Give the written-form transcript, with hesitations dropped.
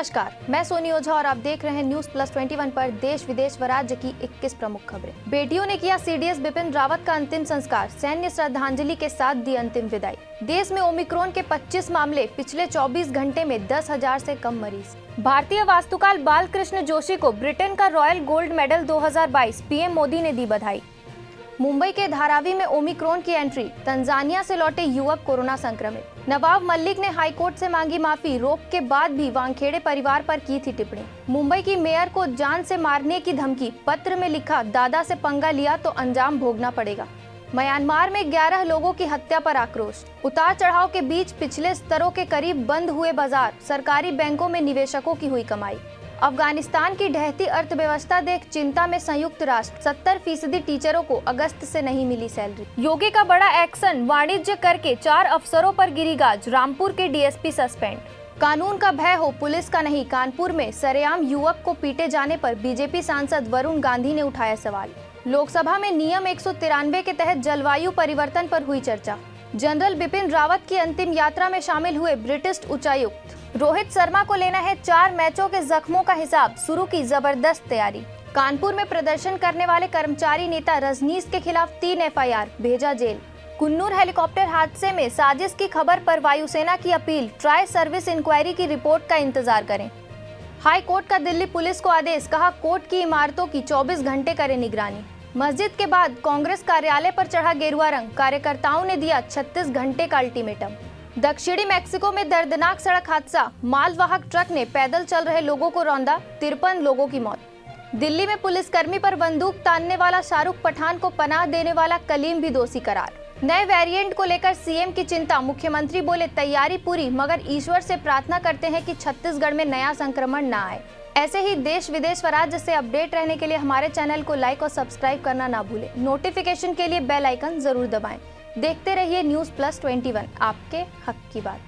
नमस्कार, मैं सोनी ओझा और आप देख रहे हैं न्यूज प्लस 21 पर देश विदेश व राज्य की 21 प्रमुख खबरें। बेटियों ने किया सीडीएस बिपिन रावत का अंतिम संस्कार, सैन्य श्रद्धांजलि के साथ दी अंतिम विदाई। देश में ओमिक्रॉन के 25 मामले, पिछले 24 घंटे में 10,000 से कम मरीज। भारतीय वास्तुकार बालकृष्ण जोशी को ब्रिटेन का royal gold medal 2022, PM Modi ने दी बधाई। मुंबई के धारावी में ओमिक्रॉन की एंट्री, तंजानिया से लौटे युवक कोरोना संक्रमित। नवाब मलिक ने हाईकोर्ट से मांगी माफी, रोक के बाद भी वानखेड़े परिवार पर की थी टिप्पणी। मुंबई की मेयर को जान से मारने की धमकी, पत्र में लिखा दादा से पंगा लिया तो अंजाम भोगना पड़ेगा। म्यांमार में 11 लोगों की हत्या पर आक्रोश, उतार चढ़ाव के बीच पिछले स्तरों के करीब बंद हुए बाजार, सरकारी बैंकों में निवेशकों की हुई कमाई। अफगानिस्तान की ढहती अर्थव्यवस्था देख चिंता में संयुक्त राष्ट्र, 70% टीचरों को अगस्त से नहीं मिली सैलरी। योगी का बड़ा एक्शन, वाणिज्य करके 4 अफसरों पर गिरी गाज, रामपुर के डीएसपी सस्पेंड। कानून का भय हो, पुलिस का नहीं, कानपुर में सरेआम युवक को पीटे जाने पर बीजेपी सांसद वरुण गांधी ने उठाया सवाल। लोकसभा में नियम 193 के तहत जलवायु परिवर्तन पर हुई चर्चा। जनरल बिपिन रावत की अंतिम यात्रा में शामिल हुए ब्रिटिश उच्चायुक्त। रोहित शर्मा को लेना है 4 मैचों के जख्मों का हिसाब, शुरू की जबरदस्त तैयारी। कानपुर में प्रदर्शन करने वाले कर्मचारी नेता रजनीश के खिलाफ 3 एफआईआर, भेजा जेल। कुन्नूर हेलीकॉप्टर हादसे में साजिश की खबर पर वायुसेना की अपील, ट्राई सर्विस इंक्वायरी की रिपोर्ट का इंतजार करें। हाई कोर्ट का दिल्ली पुलिस को आदेश, कहा कोर्ट की इमारतों की 24 घंटे करे निगरानी। मस्जिद के बाद कांग्रेस कार्यालय पर चढ़ा गेरुआ रंग, कार्यकर्ताओं ने दिया 36 घंटे का अल्टीमेटम। दक्षिणी मैक्सिको में दर्दनाक सड़क हादसा, मालवाहक ट्रक ने पैदल चल रहे लोगों को रौंदा, 53 लोगों की मौत। दिल्ली में पुलिसकर्मी पर बंदूक तानने वाला शाहरुख पठान को पनाह देने वाला कलीम भी दोषी करार। नए वेरिएंट को लेकर सीएम की चिंता, मुख्यमंत्री बोले तैयारी पूरी, मगर ईश्वर से प्रार्थना करते हैं कि छत्तीसगढ़ में नया संक्रमण न आए। ऐसे ही देश विदेश व राज्य से अपडेट रहने के लिए हमारे चैनल को लाइक और सब्सक्राइब करना ना भूलें। नोटिफिकेशन के लिए बेल आइकन जरूर दबाएं। देखते रहिए न्यूज प्लस 21, आपके हक की बात।